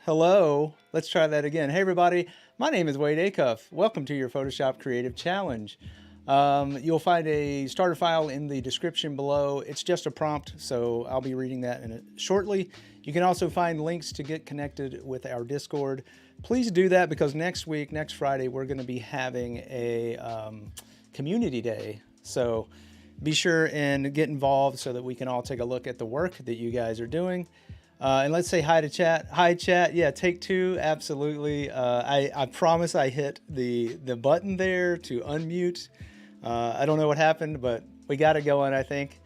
Hello, let's try that again. Hey everybody, my name is Wade Acuff. Welcome to your Photoshop Creative Challenge. You'll find a starter file in the description below. It's just a prompt, so I'll be reading that shortly. You can also find links to get connected with our Discord. Please do that because next Friday, we're going to be having a community day. So be sure and get involved so that we can all take a look at the work that you guys are doing. And let's say hi to chat. Hi, chat. Yeah, take two. Absolutely. I promise I hit the button there to unmute. I don't know what happened, but we got it going, I think.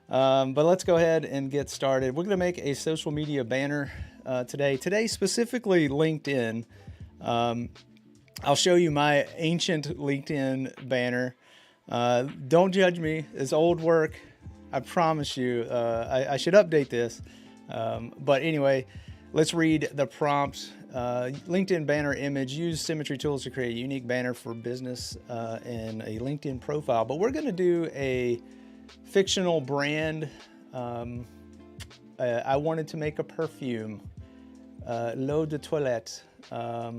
But let's go ahead and get started. We're going to make a social media banner today. Today, specifically LinkedIn. I'll show you my ancient LinkedIn banner. Don't judge me. It's old work. I promise you. I should update this. But anyway, let's read the prompt. LinkedIn banner image. Use symmetry tools to create a unique banner for business and a LinkedIn profile. But we're going to do a fictional brand. I wanted to make a perfume, l'eau de toilette. But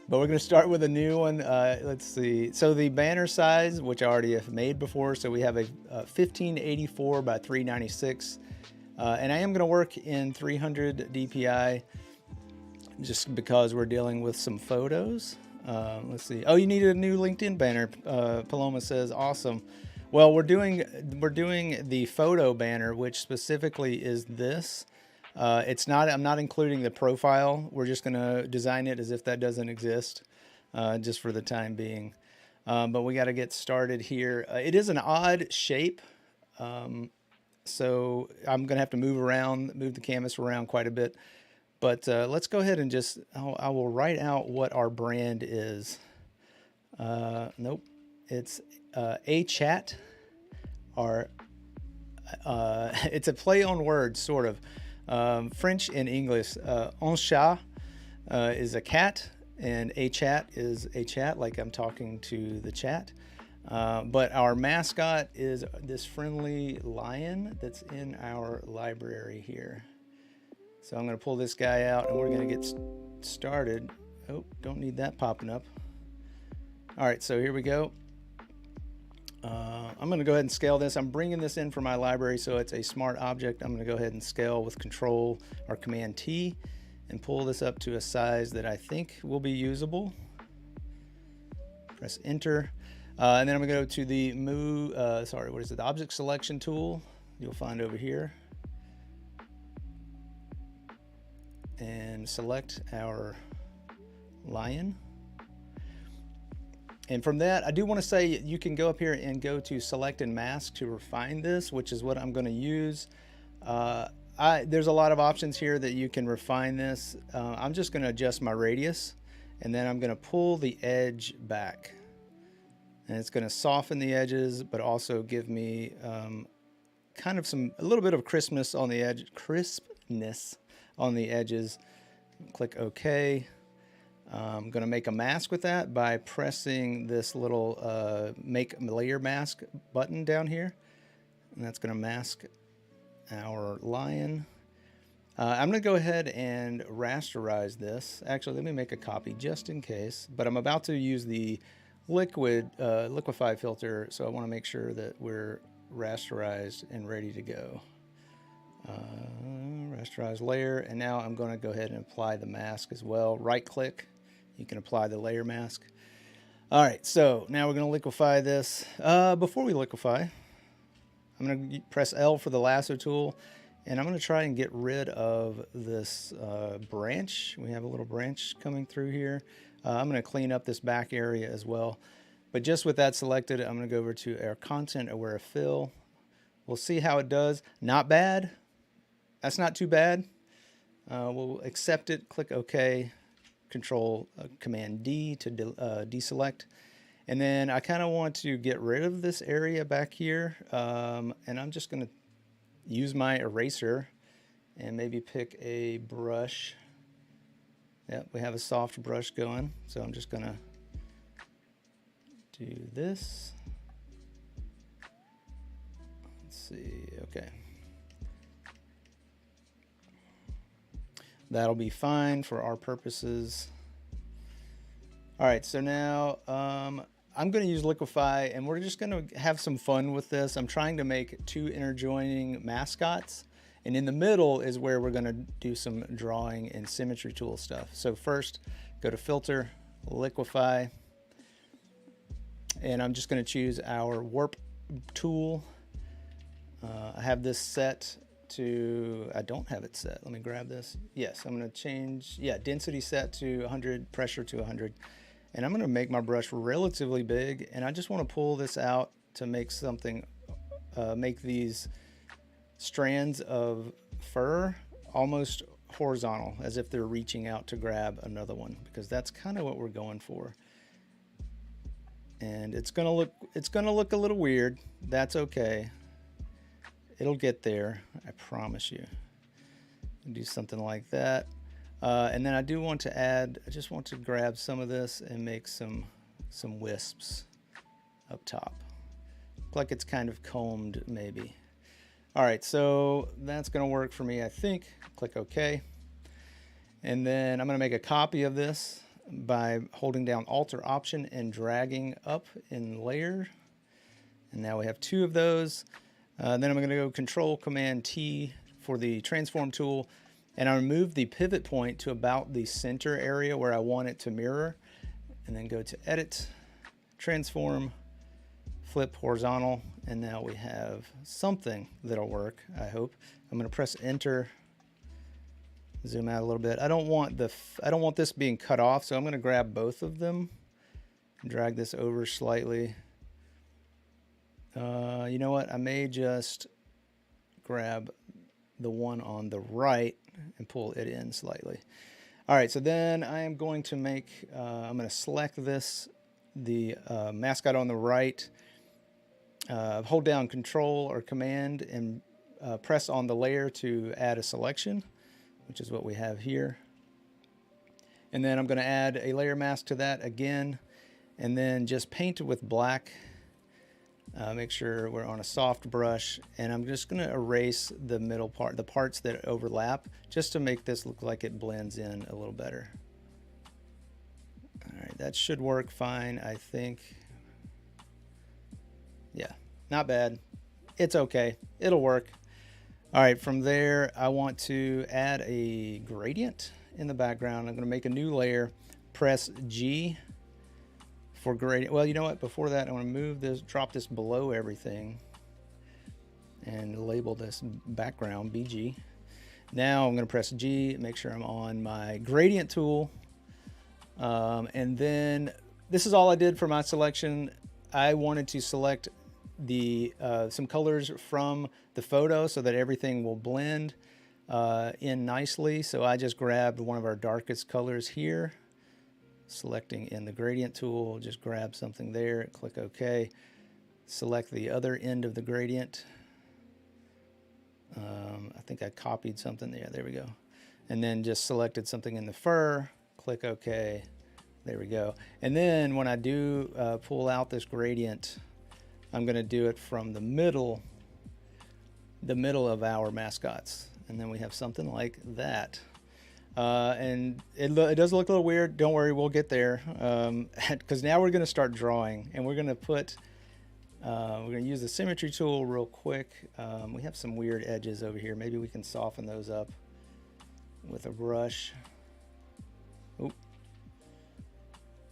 we're going to start with a new one. Let's see. So the banner size, which I already have made before, so we have a 1584 by 396. And I am going to work in 300 DPI just because we're dealing with some photos. Let's see. Oh, you needed a new LinkedIn banner. Paloma says, awesome. Well, we're doing the photo banner, which specifically is this. I'm not including the profile. We're just going to design it as if that doesn't exist, just for the time being. But we got to get started here. It is an odd shape. So I'm going to have to move the canvas around quite a bit. But let's go ahead and I will write out what our brand is. Nope. It's a chat. It's a play on words, sort of. French and English. Un chat is a cat, and a chat is a chat, like I'm talking to the chat. But our mascot is this friendly lion that's in our library here. So I'm going to pull this guy out and we're going to get started. Oh, don't need that popping up. All right, so here we go. I'm going to go ahead and scale this. I'm bringing this in from my library, so it's a smart object. I'm going to go ahead and scale with Control or Command T and pull this up to a size that I think will be usable. Press Enter. And then I'm going to go to the the object selection tool you'll find over here. And select our lion. And from that, I do want to say you can go up here and go to Select and Mask to refine this, which is what I'm going to use. There's a lot of options here that you can refine this. I'm just going to adjust my radius, and then I'm going to pull the edge back. And it's going to soften the edges, but also give me a little bit of crispness on the edges. Click OK. I'm going to make a mask with that by pressing this little Make Layer Mask button down here. And that's going to mask our lion. I'm going to go ahead and rasterize this. Actually, let me make a copy just in case. But I'm about to use the Liquify filter, so I want to make sure that we're rasterized and ready to go. Rasterize layer, and now I'm going to go ahead and apply the mask as well. Right click, you can apply the layer mask. All right, so now we're going to liquify this. Before we liquify, I'm going to press L for the lasso tool, and I'm going to try and get rid of this branch. We have a little branch coming through here. I'm going to clean up this back area as well. But just with that selected, I'm going to go over to our content aware fill. We'll see how it does. Not bad. That's not too bad. We'll accept it, click OK, Control Command D to deselect. And then I kind of want to get rid of this area back here. And I'm just going to use my eraser and maybe pick a brush. Yep, we have a soft brush going, so I'm just going to do this. Let's see, okay. That'll be fine for our purposes. All right, so now I'm going to use Liquify, and we're just going to have some fun with this. I'm trying to make two interjoining mascots, and in the middle is where we're going to do some drawing and symmetry tool stuff. So first, go to Filter, Liquify, and I'm just going to choose our warp tool. I have this set to, I don't have it set. Let me grab this. Yes, I'm going to change, density set to 100, pressure to 100. And I'm going to make my brush relatively big, and I just want to pull this out to make something, make these strands of fur almost horizontal, as if they're reaching out to grab another one, because that's kind of what we're going for. And it's going to look a little weird. That's okay. It'll get there, I promise you. Do something like that. And then I do want to add, I just want to grab some of this and make some wisps up top. Look like it's kind of combed maybe. All right, so that's gonna work for me, I think. Click OK. And then I'm gonna make a copy of this by holding down Alt or Option and dragging up in layer. And now we have two of those. Then I'm gonna go Control Command T for the transform tool. And I remove the pivot point to about the center area where I want it to mirror. And then go to Edit, Transform, Flip Horizontal. And now we have something that'll work, I hope. I'm going to press Enter, zoom out a little bit. I don't want this being cut off, so I'm going to grab both of them and drag this over slightly. You know what? I may just grab the one on the right and pull it in slightly. All right, so then I am going to make, I'm going to select the mascot on the right, hold down Control or Command and press on the layer to add a selection, which is what we have here. And then I'm going to add a layer mask to that again, and then just paint it with black. Make sure we're on a soft brush, and I'm just going to erase the middle part, the parts that overlap, just to make this look like it blends in a little better. All right, that should work fine, I think. Yeah, not bad. It's okay. It'll work. All right, from there, I want to add a gradient in the background. I'm going to make a new layer, press G for gradient. Well, you know what? Before that, I want to move this, drop this below everything, and label this background BG. Now I'm going to press G, make sure I'm on my gradient tool. And then this is all I did for my selection. I wanted to select the some colors from the photo so that everything will blend in nicely. So I just grabbed one of our darkest colors here, selecting in the gradient tool, just grab something there, click OK. Select the other end of the gradient. I think I copied something there. There we go. And then just selected something in the fur, click OK. There we go. And then when I do pull out this gradient, I'm going to do it from the middle of our mascots. And then we have something like that. And it does look a little weird. Don't worry, we'll get there. Because now we're going to start drawing, and we're going to put, we're going to use the symmetry tool real quick. We have some weird edges over here. Maybe we can soften those up with a brush. Oop.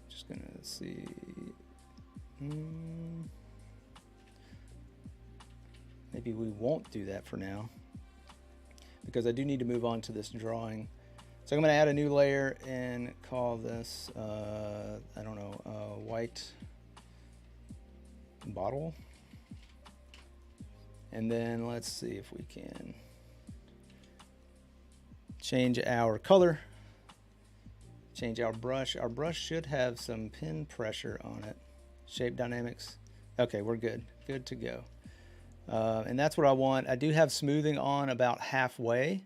Just going to see. Maybe we won't do that for now, because I do need to move on to this drawing. So I'm going to add a new layer and call this, I don't know, white bottle. And then let's see if we can change our color, change our brush. Our brush should have some pin pressure on it. Shape dynamics. Okay, we're good. Good to go. And that's what I want. I do have smoothing on about halfway.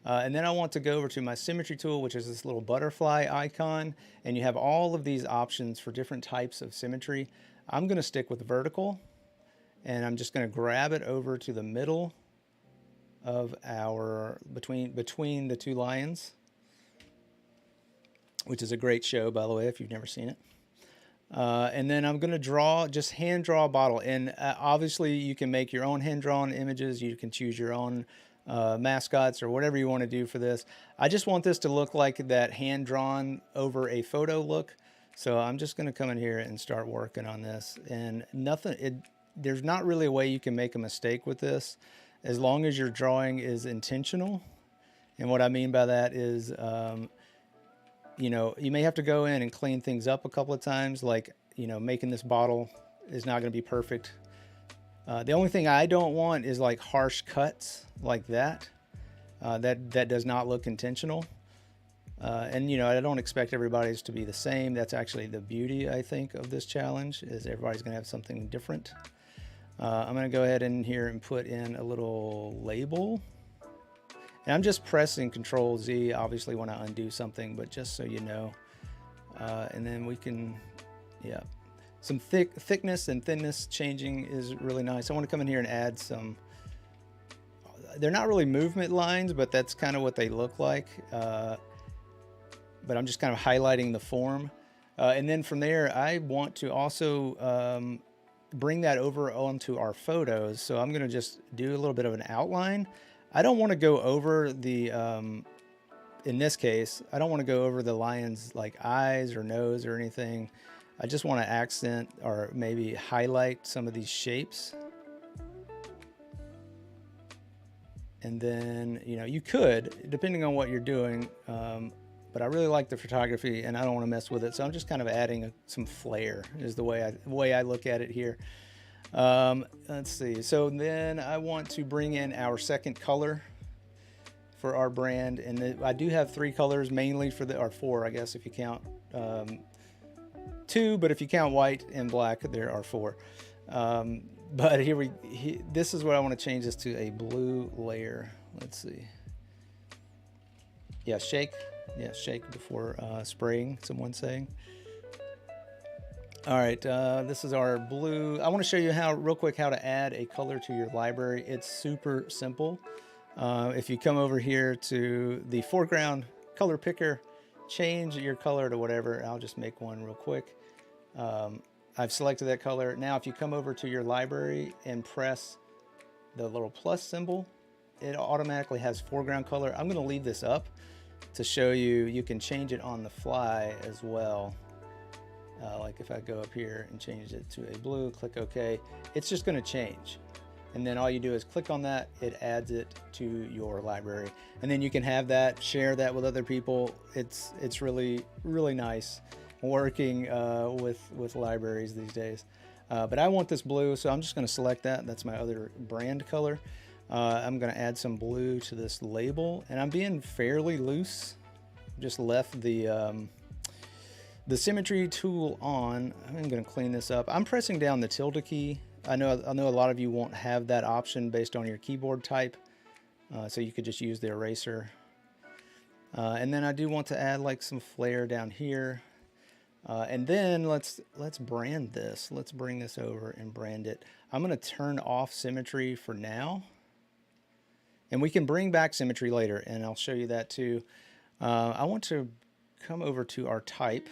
And then I want to go over to my symmetry tool, which is this little butterfly icon, and you have all of these options for different types of symmetry. I'm going to stick with vertical, and I'm just going to grab it over to the middle of our, between the two lines, which is a great show, by the way, if you've never seen it. And then I'm going to draw, just hand draw a bottle. And obviously you can make your own hand drawn images. You can choose your own mascots or whatever you want to do for this. I just want this to look like that hand drawn over a photo look. So I'm just going to come in here and start working on this. And there's not really a way you can make a mistake with this as long as your drawing is intentional. And what I mean by that is, you know, you may have to go in and clean things up a couple of times, like, you know, making this bottle is not going to be perfect. The only thing I don't want is like harsh cuts like that. That does not look intentional. And, you know, I don't expect everybody's to be the same. That's actually the beauty, I think, of this challenge, is everybody's going to have something different. I'm going to go ahead in here and put in a little label. And I'm just pressing Control Z, obviously, when I undo something, but just so you know. And then we can, yeah, some thickness and thinness changing is really nice. I want to come in here and add some, they're not really movement lines, but that's kind of what they look like. But I'm just kind of highlighting the form. And then from there, I want to also bring that over onto our photos. So I'm going to just do a little bit of an outline. I don't want to go over the, in this case, I don't want to go over the lion's like eyes or nose or anything. I just want to accent or maybe highlight some of these shapes. And then, you know, you could, depending on what you're doing, but I really like the photography and I don't want to mess with it. So I'm just kind of adding some flair is the way I look at it here. Let's see. So then I want to bring in our second color for our brand. And I do have 3 colors mainly for or 4, I guess, if you count 2, but if you count white and black, there are 4. But this is what I want to change this to a blue layer. Let's see. Yeah, shake before spraying, someone's saying. All right, this is our blue. I want to show you real quick how to add a color to your library. It's super simple. If you come over here to the foreground color picker, change your color to whatever. I'll just make one real quick. I've selected that color. Now, if you come over to your library and press the little plus symbol, it automatically has foreground color. I'm going to leave this up to show you can change it on the fly as well. Like if I go up here and change it to a blue, click OK, it's just going to change. And then all you do is click on that, it adds it to your library. And then you can have that, share that with other people. It's really, really nice working with libraries these days. But I want this blue, so I'm just going to select that. That's my other brand color. I'm going to add some blue to this label, and I'm being fairly loose. Just left the symmetry tool on. I'm going to clean this up. I'm pressing down the tilde key. I know a lot of you won't have that option based on your keyboard type, so you could just use the eraser. And then I do want to add like some flair down here. And then let's brand this. Let's bring this over and brand it. I'm going to turn off symmetry for now. And we can bring back symmetry later, and I'll show you that too. I want to come over to our type,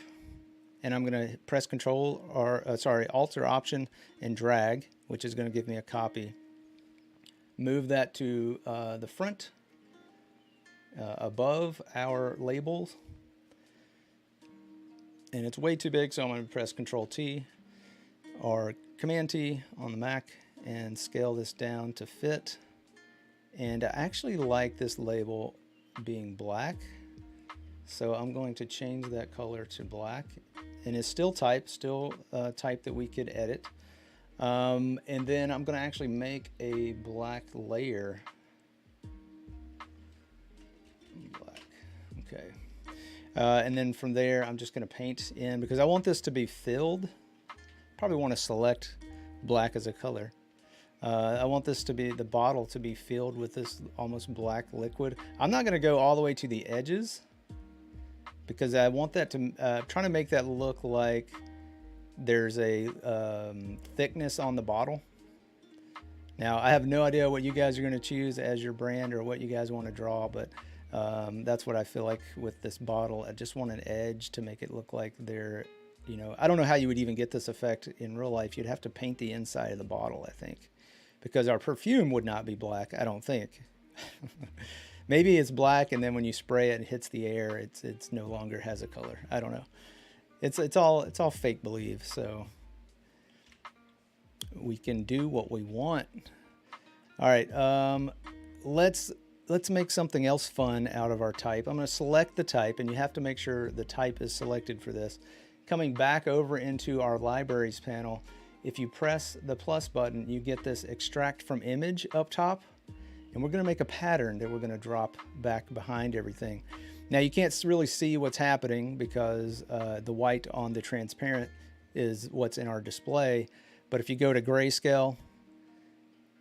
and I'm going to press Alt or Option and drag, which is going to give me a copy. Move that to the front, above our labels. And it's way too big, so I'm going to press Control T or Command T on the Mac and scale this down to fit. And I actually like this label being black, so I'm going to change that color to black. And it's still type that we could edit. And then I'm going to actually make a black layer. Black, okay. And then from there, I'm just going to paint in, because I want this to be filled. Probably want to select black as a color. I want this to be, the bottle to be filled with this almost black liquid. I'm not going to go all the way to the edges, because I want that to, trying to make that look like there's a thickness on the bottle. Now, I have no idea what you guys are going to choose as your brand or what you guys want to draw, but That's what I feel like with this bottle. I just want an edge to make it look like they're, you know, I don't know how you would even get this effect in real life. You'd have to paint the inside of the bottle, I think, because our perfume would not be black, I don't think. Maybe it's black, and then when you spray it and hits the air, it's no longer has a color. I don't know. It's all fake believe. So we can do what we want. All right, let's make something else fun out of our type. I'm going to select the type, and you have to make sure the type is selected for this. Coming back over into our libraries panel, if you press the plus button, you get this extract from image up top, and we're going to make a pattern that we're going to drop back behind everything. Now you can't really see what's happening because the white on the transparent is what's in our display, but if you go to grayscale,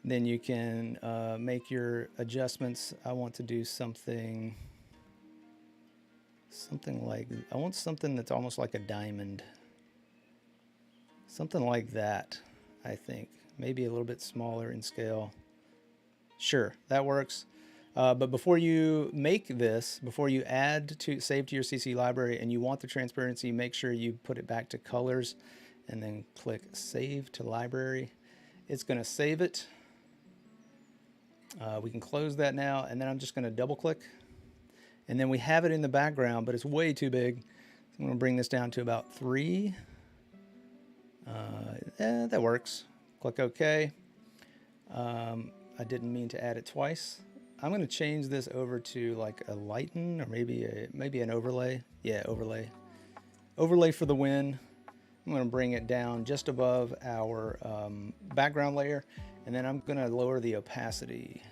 then you can make your adjustments. I want to do something like, I want something that's almost like a diamond. Something like that, I think. Maybe a little bit smaller in scale. Sure, that works. But before you make this, before you save to your CC library and you want the transparency, make sure you put it back to colors and then click Save to Library. It's going to save it. We can close that now, and then I'm just going to double click, and then we have it in the background, but it's way too big. So I'm going to bring this down to about 3. That works. Click OK. I didn't mean to add it twice. I'm going to change this over to like a lighten, or maybe an overlay. Yeah, overlay. Overlay for the win. I'm going to bring it down just above our background layer, and then I'm going to lower the opacity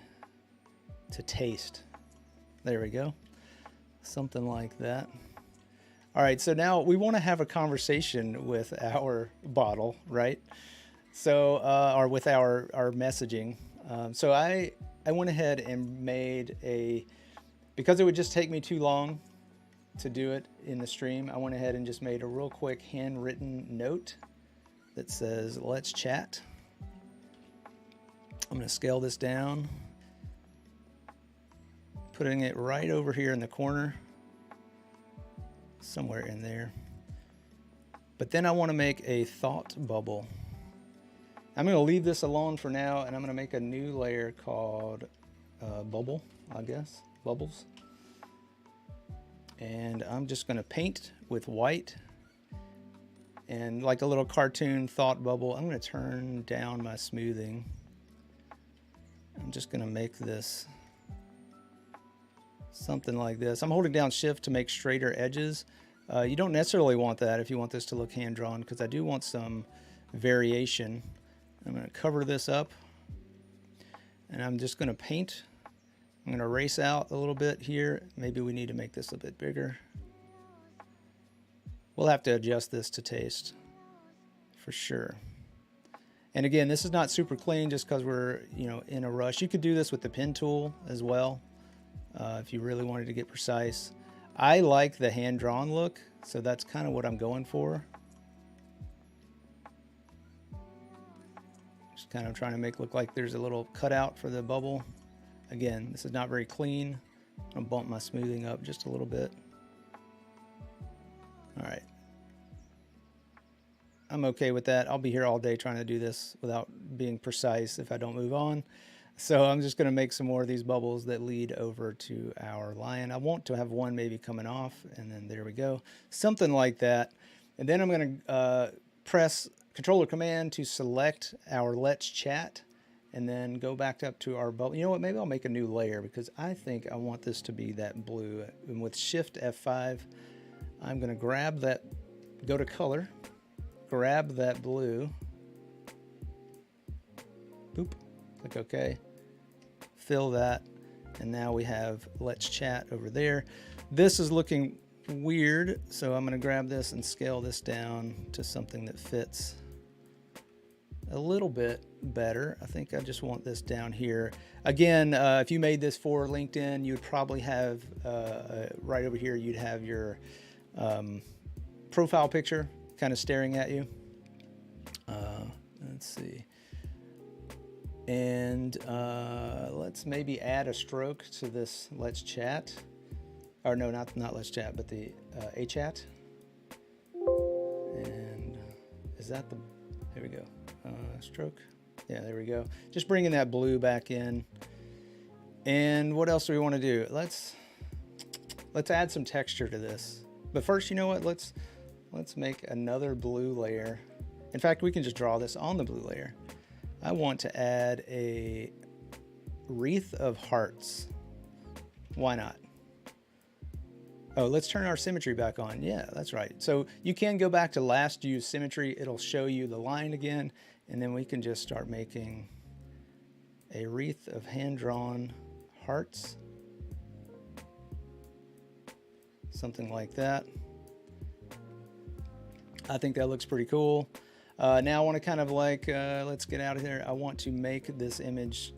to taste. There we go. Something like that. All right, so now we want to have a conversation with our bottle, right? So, or with our messaging. So I went ahead and made because it would just take me too long to do it in the stream, I went ahead and just made a real quick handwritten note that says, let's chat. I'm going to scale this down, putting it right over here in the corner, somewhere in there. But then I want to make a thought bubble. I'm going to leave this alone for now, and I'm going to make a new layer called bubble, I guess, bubbles. And I'm just going to paint with white, and like a little cartoon thought bubble, I'm going to turn down my smoothing. I'm just going to make this something like this. I'm holding down Shift to make straighter edges. You don't necessarily want that if you want this to look hand-drawn, because I do want some variation. I'm going to cover this up, and I'm just going to paint. I'm going to erase out a little bit here. Maybe we need to make this a bit bigger. We'll have to adjust this to taste for sure. And again, this is not super clean just because we're, in a rush. You could do this with the pen tool as well if you really wanted to get precise. I like the hand-drawn look, so that's kind of what I'm going for. Just kind of trying to make it look like there's a little cutout for the bubble. Again, this is not very clean. I'm going to bump my smoothing up just a little bit. All right. I'm okay with that. I'll be here all day trying to do this without being precise if I don't move on. So I'm just going to make some more of these bubbles that lead over to our lion. I want to have one maybe coming off, and then there we go. Something like that. And then I'm going to press Control or Command to select our Let's Chat, and then go back up to our bubble. You know what? Maybe I'll make a new layer because I think I want this to be that blue. And with Shift F5, I'm going to grab that, go to color, grab that blue, boop, click OK, fill that, and now we have Let's Chat over there. This is looking weird, so I'm going to grab this and scale this down to something that fits a little bit better. I think I just want this down here. Again, if you made this for LinkedIn, you would probably have right over here, you'd have your profile picture kind of staring at you. Let's see. And let's maybe add a stroke to this Let's Chat. Or no, not Let's Chat, but the A Chat. And is that the, here we go, stroke. Yeah, there we go. Just bringing that blue back in. And what else do we want to do? Let's add some texture to this. But first, you know what? Let's make another blue layer. In fact, we can just draw this on the blue layer. I want to add a wreath of hearts. Why not? Oh, let's turn our symmetry back on. Yeah, that's right. So you can go back to last use symmetry. It'll show you the line again, and then we can just start making a wreath of hand-drawn hearts. Something like that. I think that looks pretty cool. Now I want to kind of like, let's get out of here. I want to make this image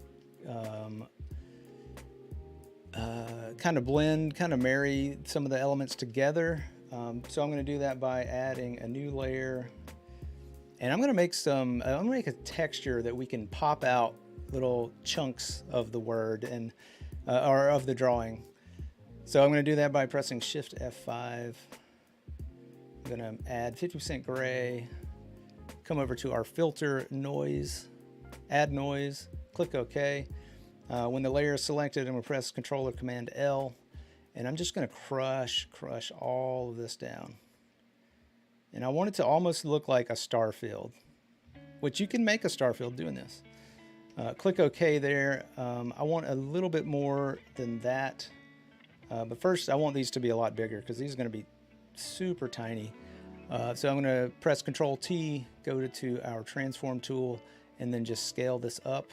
kind of blend, kind of marry some of the elements together. So I'm going to do that by adding a new layer. And I'm going to make some, I'm going to make a texture that we can pop out little chunks of the word and or of the drawing. So I'm going to do that by pressing Shift F5. I'm going to add 50% gray, come over to our filter noise, add noise, click OK. When the layer is selected, I'm going to press Control or Command L, and I'm just going to crush all of this down. And I want it to almost look like a star field, which you can make a star field doing this. Click OK there. I want a little bit more than that. But first, I want these to be a lot bigger because these are going to be super tiny. So I'm going to press Control T, go to our transform tool, and then just scale this up.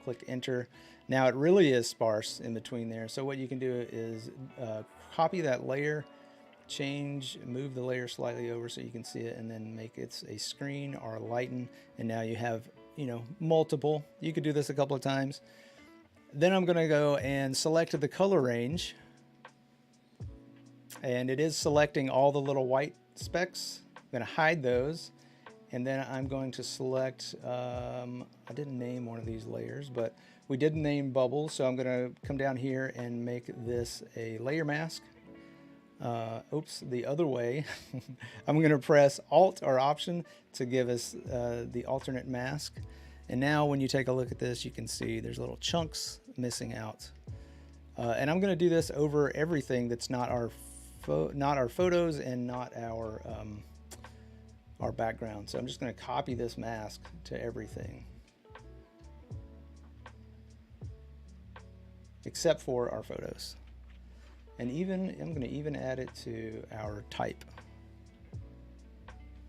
Click Enter. Now it really is sparse in between there. So what you can do is copy that layer, move the layer slightly over so you can see it, and then make it a screen or lighten. And now you have, you know, multiple. You could do this a couple of times. Then I'm going to go and select the color range. And it is selecting all the little white specks. I'm going to hide those. And then I'm going to select, I didn't name one of these layers, but we did name bubbles. So I'm going to come down here and make this a layer mask. Oops, the other way. I'm going to press Alt or Option to give us the alternate mask. And now when you take a look at this, you can see there's little chunks missing out. And I'm going to do this over everything that's not our photos and not our background. So I'm just going to copy this mask to everything except for our photos. And I'm going to even add it to our type.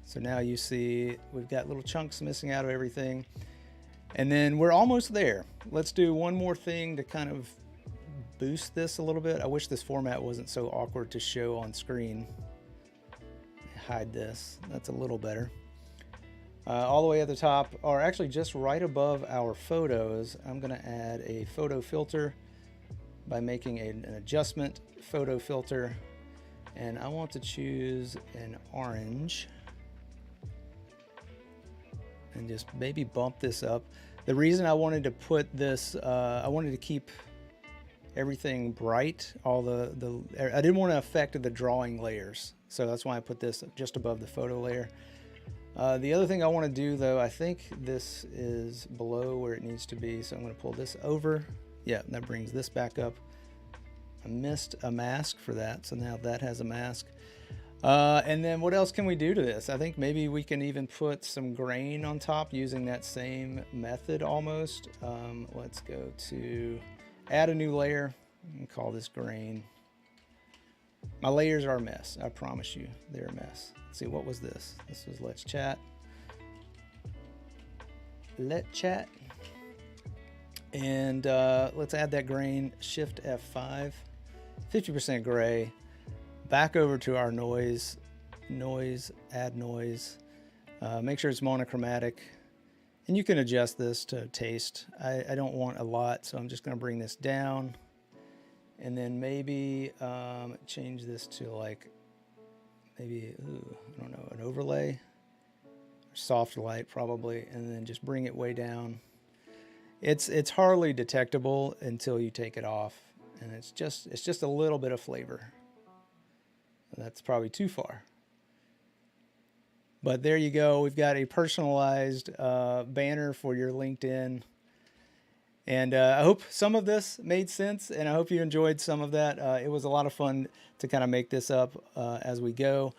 So now you see we've got little chunks missing out of everything. And then we're almost there. Let's do one more thing to kind of boost this a little bit. I wish this format wasn't so awkward to show on screen. Hide this. That's a little better. All the way at the top, or actually just right above our photos, I'm going to add a photo filter by making an adjustment photo filter. And I want to choose an orange. And just maybe bump this up. The reason I wanted to put this, I wanted to keep everything bright. I didn't want to affect the drawing layers. So that's why I put this just above the photo layer. The other thing I want to do though, I think this is below where it needs to be. So I'm going to pull this over. Yeah, that brings this back up. I missed a mask for that. So now that has a mask. And then what else can we do to this? I think maybe we can even put some grain on top using that same method almost. Let's go to add a new layer and call this grain. My layers are a mess. I promise you they're a mess. Let's see, what was this? This was Let's Chat. Let's Chat. And let's add that grain, Shift F5, 50% gray. Back over to our noise, add noise, make sure it's monochromatic, and you can adjust this to taste. I don't want a lot, so I'm just going to bring this down, and then maybe change this to like maybe, I don't know, an overlay, soft light probably, and then just bring it way down. It's hardly detectable until you take it off, and it's just a little bit of flavor. That's probably too far. But there you go. We've got a personalized banner for your LinkedIn. And I hope some of this made sense, and I hope you enjoyed some of that. It was a lot of fun to kind of make this up as we go.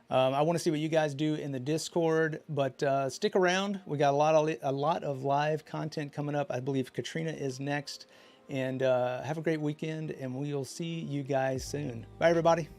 I want to see what you guys do in the Discord, but stick around. We got a lot of live content coming up. I believe Katrina is next. And have a great weekend, and we'll see you guys soon. Bye, everybody.